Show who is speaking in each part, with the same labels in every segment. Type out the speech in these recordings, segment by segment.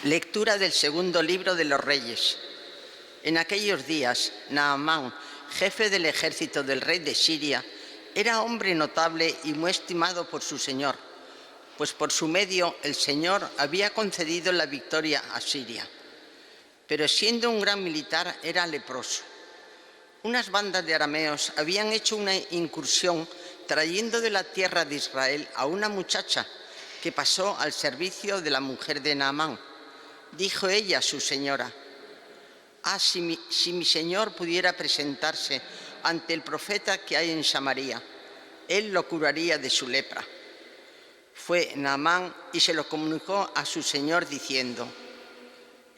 Speaker 1: Lectura del segundo libro de los Reyes. En aquellos días, Naamán, jefe del ejército del rey de Siria, era hombre notable y muy estimado por su señor, pues por su medio el Señor había concedido la victoria a Siria. Pero siendo un gran militar, era leproso. Unas bandas de arameos habían hecho una incursión trayendo de la tierra de Israel a una muchacha que pasó al servicio de la mujer de Naamán. Dijo ella a su señora: si mi señor pudiera presentarse ante el profeta que hay en Samaria, él lo curaría de su lepra. Fue Naamán y se lo comunicó a su señor diciendo: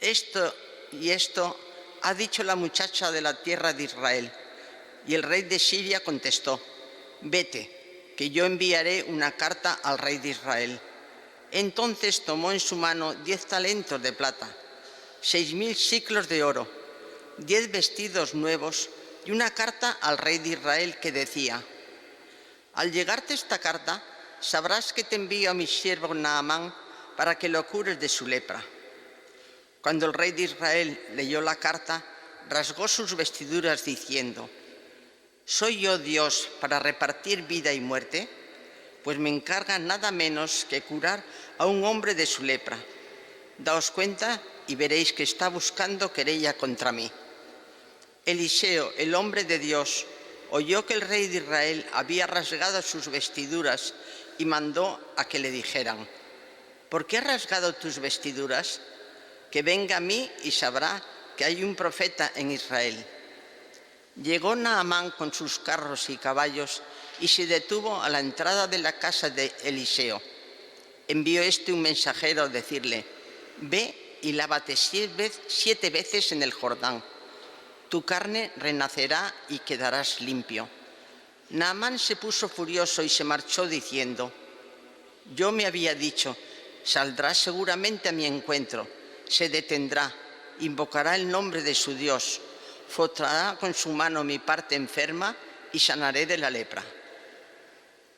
Speaker 1: esto ha dicho la muchacha de la tierra de Israel. Y el rey de Siria contestó: vete, que yo enviaré una carta al rey de Israel. Entonces tomó en su mano 10 talentos de plata, 6.000 siclos de oro, 10 vestidos nuevos y una carta al rey de Israel que decía: al llegarte esta carta, sabrás que te envío a mi siervo Naamán para que lo cures de su lepra. Cuando el rey de Israel leyó la carta, rasgó sus vestiduras diciendo: ¿soy yo Dios para repartir vida y muerte? Pues me encarga nada menos que curar a un hombre de su lepra. Daos cuenta y veréis que está buscando querella contra mí. Eliseo, el hombre de Dios, oyó que el rey de Israel había rasgado sus vestiduras y mandó a que le dijeran: ¿por qué has rasgado tus vestiduras? Que venga a mí y sabrá que hay un profeta en Israel. Llegó Naamán con sus carros y caballos y se detuvo a la entrada de la casa de Eliseo. Envió un mensajero a decirle: ve y lávate 7 veces en el Jordán. Tu carne renacerá y quedarás limpio. Naamán se puso furioso y se marchó diciendo: yo me había dicho, saldrá seguramente a mi encuentro, se detendrá, invocará el nombre de su Dios, frotará con su mano mi parte enferma y sanaré de la lepra.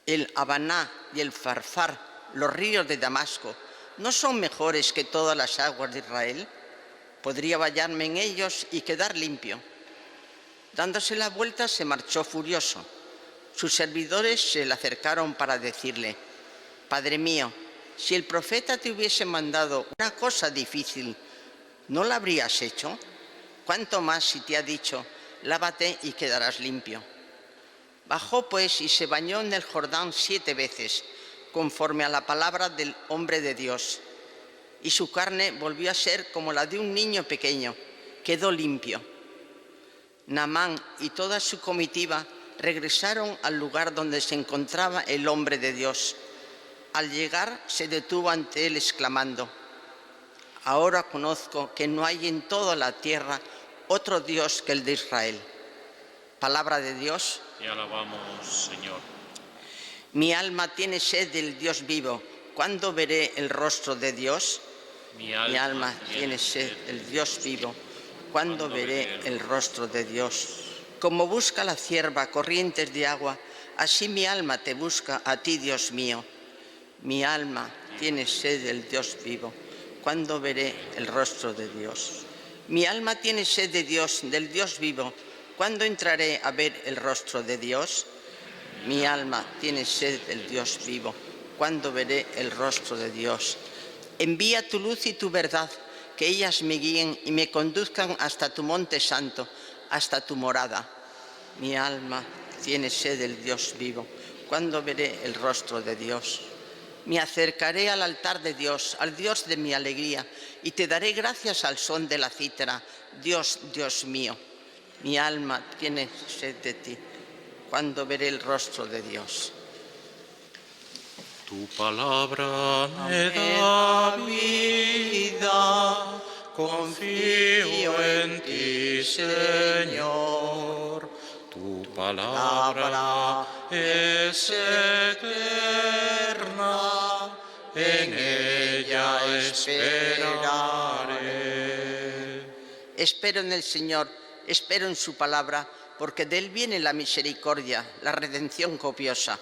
Speaker 1: El Habaná y el Farfar, los ríos de Damasco, ¿no son mejores que todas las aguas de Israel? Podría bañarme en ellos y quedar limpio. Dándose la vuelta se marchó furioso. Sus servidores se le acercaron para decirle: Padre mío, si el profeta te hubiese mandado una cosa difícil, ¿no la habrías hecho? ¿Cuánto más si te ha dicho: lávate y quedarás limpio? Bajó pues y se bañó en el Jordán 7 veces, conforme a la palabra del hombre de Dios. Y su carne volvió a ser como la de un niño pequeño, quedó limpio. Naamán y toda su comitiva regresaron al lugar donde se encontraba el hombre de Dios. Al llegar se detuvo ante él exclamando: ahora conozco que no hay en toda la tierra otro Dios que el de Israel. Palabra de Dios.
Speaker 2: Te alabamos, Señor.
Speaker 1: Mi alma tiene sed del Dios vivo. ¿Cuándo veré el rostro de Dios? Mi alma tiene sed del Dios vivo. ¿Cuándo veré el rostro de Dios? Como busca la cierva corrientes de agua, así mi alma te busca a ti, Dios mío. Mi alma tiene sed del Dios vivo. ¿Cuándo veré el rostro de Dios? Mi alma tiene sed de Dios, del Dios vivo. ¿Cuándo entraré a ver el rostro de Dios? Mi alma tiene sed del Dios vivo. ¿Cuándo veré el rostro de Dios? Envía tu luz y tu verdad, que ellas me guíen y me conduzcan hasta tu monte santo, hasta tu morada. Mi alma tiene sed del Dios vivo. ¿Cuándo veré el rostro de Dios? Me acercaré al altar de Dios, al Dios de mi alegría, y te daré gracias al son de la cítara. Dios, Dios mío, mi alma tiene sed de ti. ¿Cuándo veré el rostro de Dios?
Speaker 2: Tu palabra me da vida, confío en ti, Señor. Tu palabra es eterna, en ella esperaré.
Speaker 1: Espero en el Señor, espero en su palabra, porque de él viene la misericordia, la redención copiosa.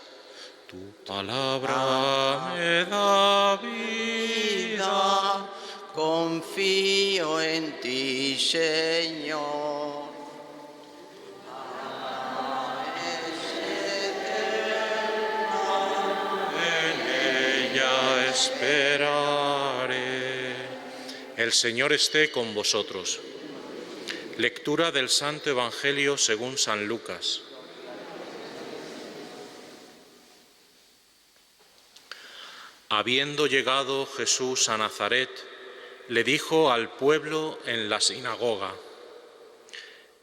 Speaker 2: Tu palabra me da vida,
Speaker 1: Confío en ti, Señor.
Speaker 2: En ella esperaré. El Señor esté con vosotros. Lectura del Santo Evangelio según San Lucas. Habiendo llegado Jesús a Nazaret, le dijo al pueblo en la sinagoga: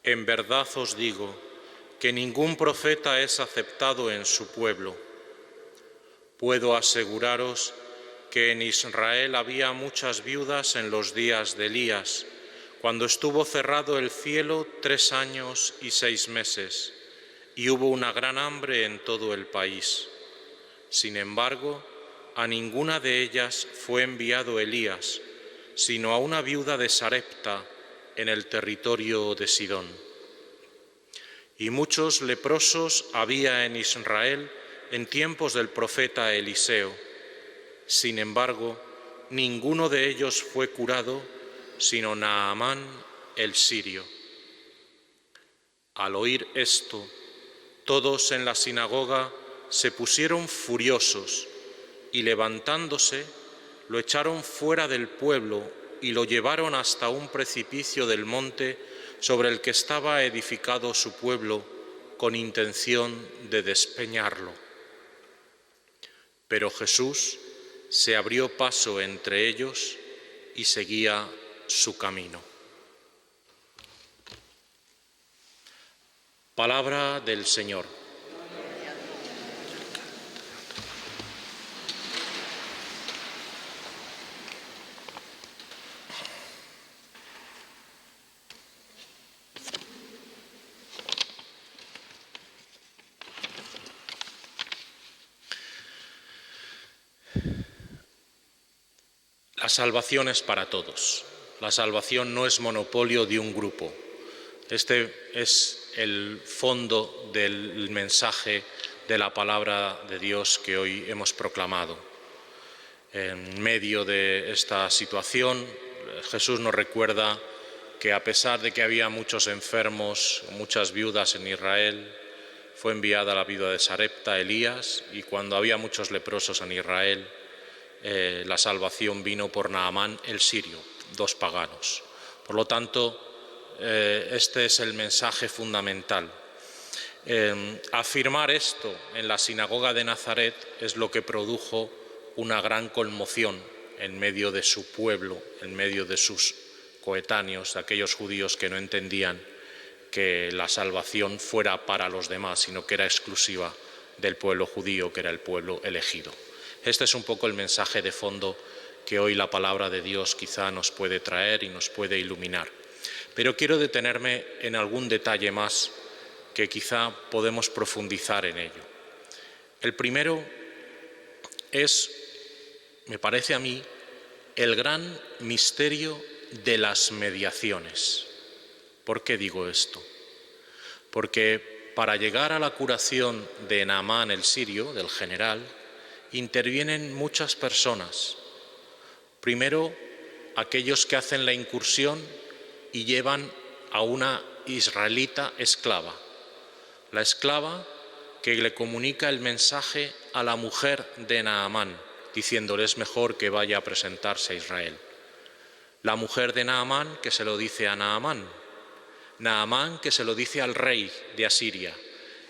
Speaker 2: En verdad os digo que ningún profeta es aceptado en su pueblo. Puedo aseguraros que en Israel había muchas viudas en los días de Elías, cuando estuvo cerrado el cielo 3 años y 6 meses, y hubo una gran hambre en todo el país. Sin embargo, a ninguna de ellas fue enviado Elías, sino a una viuda de Sarepta, en el territorio de Sidón. Y muchos leprosos había en Israel en tiempos del profeta Eliseo. Sin embargo, ninguno de ellos fue curado, sino Naamán el sirio. Al oír esto, todos en la sinagoga se pusieron furiosos y levantándose, lo echaron fuera del pueblo y lo llevaron hasta un precipicio del monte sobre el que estaba edificado su pueblo, con intención de despeñarlo. Pero Jesús se abrió paso entre ellos y seguía su camino. Palabra del Señor. La salvación es para todos. La salvación no es monopolio de un grupo. Este es el fondo del mensaje de la palabra de Dios que hoy hemos proclamado. En medio de esta situación, Jesús nos recuerda que a pesar de que había muchos enfermos, muchas viudas en Israel, fue enviada la viuda de Sarepta, Elías, y cuando había muchos leprosos en Israel, la salvación vino por Naamán el sirio, 2 paganos. Por lo tanto, este es el mensaje fundamental. Afirmar esto en la sinagoga de Nazaret es lo que produjo una gran conmoción en medio de su pueblo, en medio de sus coetáneos, aquellos judíos que no entendían que la salvación fuera para los demás, sino que era exclusiva del pueblo judío, que era el pueblo elegido. Este es un poco el mensaje de fondo que hoy la palabra de Dios quizá nos puede traer y nos puede iluminar. Pero quiero detenerme en algún detalle más que quizá podemos profundizar en ello. El primero es, me parece a mí, el gran misterio de las mediaciones. ¿Por qué digo esto? Porque para llegar a la curación de Naamán el sirio, del general, intervienen muchas personas. Primero, aquellos que hacen la incursión y llevan a una israelita esclava. La esclava que le comunica el mensaje a la mujer de Naamán, diciéndole es mejor que vaya a presentarse a Israel. La mujer de Naamán que se lo dice a Naamán. Naamán que se lo dice al rey de Asiria.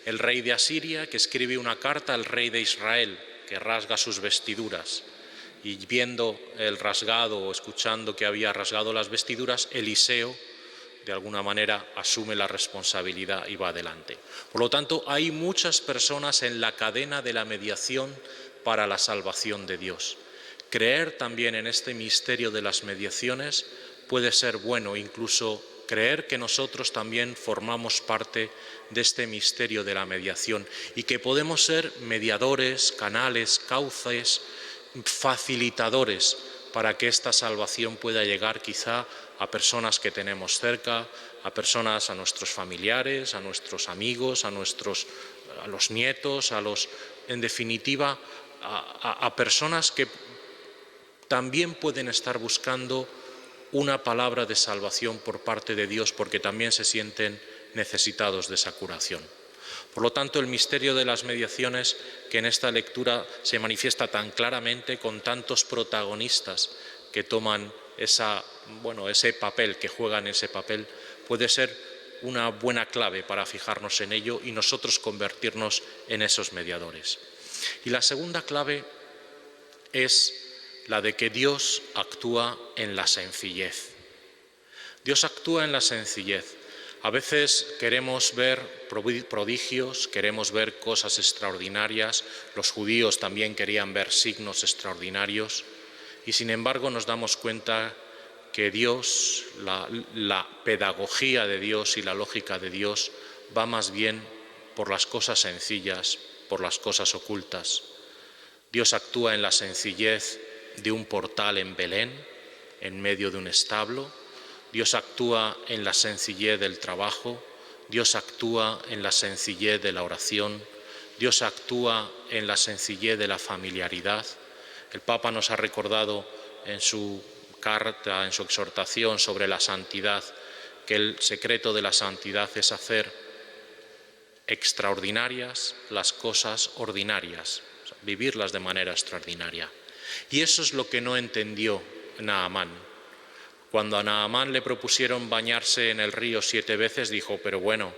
Speaker 2: El rey de Asiria que escribe una carta al rey de Israel, que rasga sus vestiduras, y viendo el rasgado o escuchando que había rasgado las vestiduras, Eliseo de alguna manera asume la responsabilidad y va adelante. Por lo tanto, hay muchas personas en la cadena de la mediación para la salvación de Dios. Creer también en este misterio de las mediaciones puede ser bueno, incluso creer que nosotros también formamos parte de este misterio de la mediación y que podemos ser mediadores, canales, cauces, facilitadores para que esta salvación pueda llegar quizá a personas que tenemos cerca, a personas, a nuestros familiares, a nuestros amigos, a los nietos, en definitiva, a personas que también pueden estar buscando una palabra de salvación por parte de Dios, porque también se sienten necesitados de esa curación. Por lo tanto, el misterio de las mediaciones, que en esta lectura se manifiesta tan claramente, con tantos protagonistas que toman ese papel, que juegan ese papel, puede ser una buena clave para fijarnos en ello y nosotros convertirnos en esos mediadores. Y la segunda clave es la de que Dios actúa en la sencillez. Dios actúa en la sencillez. A veces queremos ver prodigios, queremos ver cosas extraordinarias. Los judíos también querían ver signos extraordinarios y sin embargo nos damos cuenta que Dios, la pedagogía de Dios y la lógica de Dios va más bien por las cosas sencillas, por las cosas ocultas. Dios actúa en la sencillez de un portal en Belén, en medio de un establo. Dios actúa en la sencillez del trabajo. Dios actúa en la sencillez de la oración. Dios actúa en la sencillez de la familiaridad. El Papa nos ha recordado en su carta, en su exhortación sobre la santidad, que el secreto de la santidad es hacer extraordinarias las cosas ordinarias, o sea, vivirlas de manera extraordinaria. Y eso es lo que no entendió Naamán. Cuando a Naamán le propusieron bañarse en el río 7 veces, dijo, pero bueno,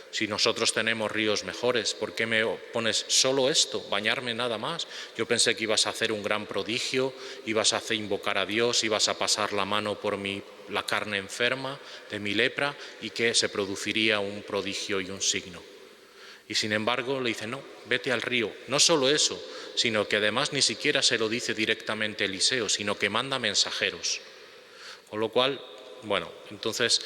Speaker 2: si nosotros tenemos ríos mejores, ¿por qué me pones solo esto, bañarme nada más? Yo pensé que ibas a hacer un gran prodigio, ibas a invocar a Dios, ibas a pasar la mano por la carne enferma de mi lepra y que se produciría un prodigio y un signo. Y sin embargo le dice, no, vete al río. No solo eso, sino que además ni siquiera se lo dice directamente Eliseo, sino que manda mensajeros. Con lo cual, bueno, entonces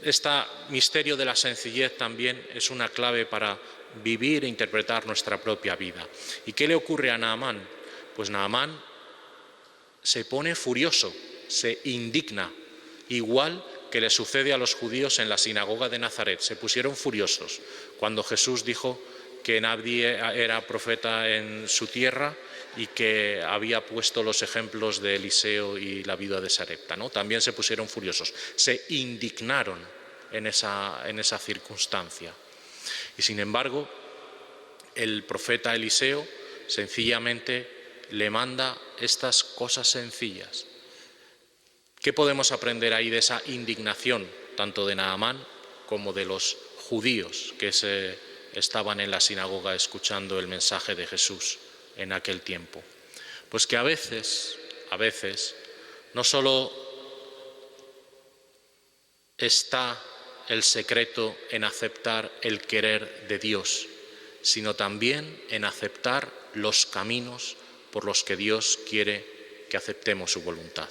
Speaker 2: este misterio de la sencillez también es una clave para vivir e interpretar nuestra propia vida. ¿Y qué le ocurre a Naamán? Pues Naamán se pone furioso, se indigna, igual que le sucede a los judíos en la sinagoga de Nazaret. Se pusieron furiosos cuando Jesús dijo que nadie era profeta en su tierra y que había puesto los ejemplos de Eliseo y la viuda de Sarepta, ¿no? También se pusieron furiosos, se indignaron en esa circunstancia. Y sin embargo, el profeta Eliseo sencillamente le manda estas cosas sencillas. ¿Qué podemos aprender ahí de esa indignación, tanto de Naamán como de los judíos que estaban en la sinagoga escuchando el mensaje de Jesús en aquel tiempo? Pues que a veces, no solo está el secreto en aceptar el querer de Dios, sino también en aceptar los caminos por los que Dios quiere que aceptemos su voluntad.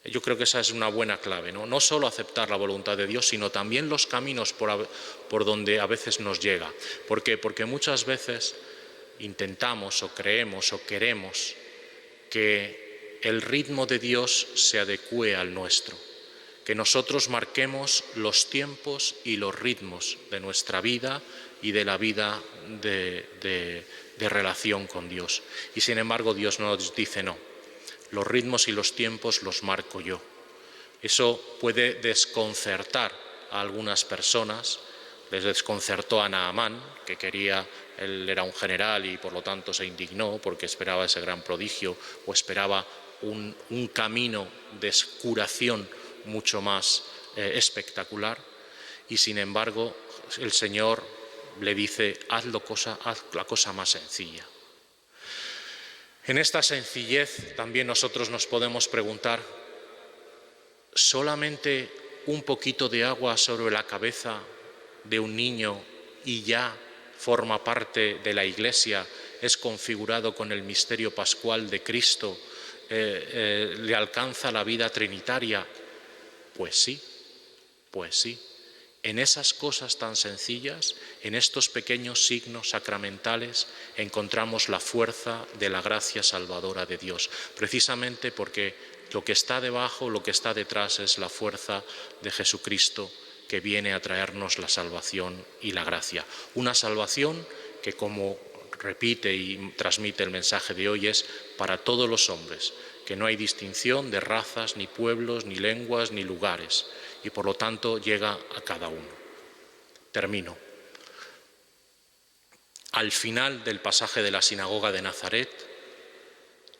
Speaker 2: Yo creo que esa es una buena clave, ¿no? No solo aceptar la voluntad de Dios, sino también los caminos por donde a veces nos llega. ¿Por qué? Porque muchas veces intentamos o creemos o queremos que el ritmo de Dios se adecúe al nuestro, que nosotros marquemos los tiempos y los ritmos de nuestra vida y de la vida de relación con Dios. Y sin embargo Dios nos dice no. Los ritmos y los tiempos los marco yo. Eso puede desconcertar a algunas personas. Les desconcertó a Naamán, que él era un general y por lo tanto se indignó porque esperaba ese gran prodigio o esperaba un camino de curación mucho más espectacular. Y sin embargo el Señor le dice, haz la cosa más sencilla. En esta sencillez también nosotros nos podemos preguntar, ¿solamente un poquito de agua sobre la cabeza de un niño y ya forma parte de la Iglesia, es configurado con el misterio pascual de Cristo, le alcanza la vida trinitaria? Pues sí. En esas cosas tan sencillas, en estos pequeños signos sacramentales, encontramos la fuerza de la gracia salvadora de Dios, precisamente porque lo que está debajo, lo que está detrás es la fuerza de Jesucristo que viene a traernos la salvación y la gracia. Una salvación que, como repite y transmite el mensaje de hoy es para todos los hombres, que no hay distinción de razas, ni pueblos, ni lenguas, ni lugares, y por lo tanto llega a cada uno. Termino. Al final del pasaje de la sinagoga de Nazaret,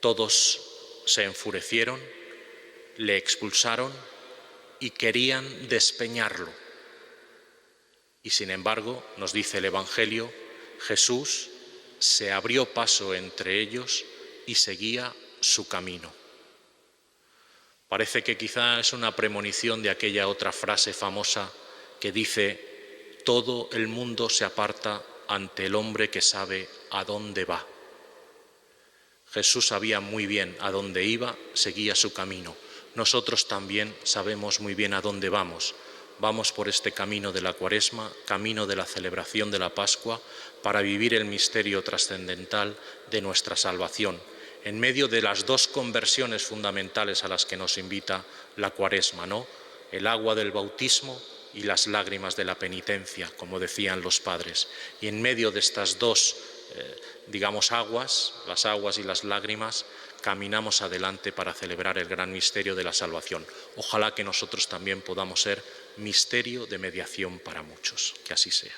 Speaker 2: todos se enfurecieron, le expulsaron y querían despeñarlo. Y sin embargo, nos dice el Evangelio, Jesús se abrió paso entre ellos y seguía su camino. Parece que quizá es una premonición de aquella otra frase famosa que dice: todo el mundo se aparta ante el hombre que sabe a dónde va. Jesús sabía muy bien a dónde iba, seguía su camino. Nosotros también sabemos muy bien a dónde vamos. Vamos por este camino de la Cuaresma, camino de la celebración de la Pascua, para vivir el misterio trascendental de nuestra salvación, en medio de las dos conversiones fundamentales a las que nos invita la Cuaresma, ¿no? El agua del bautismo y las lágrimas de la penitencia, como decían los padres. Y en medio de estas dos, aguas, las aguas y las lágrimas, caminamos adelante para celebrar el gran misterio de la salvación. Ojalá que nosotros también podamos ser misterio de mediación para muchos. Que así sea.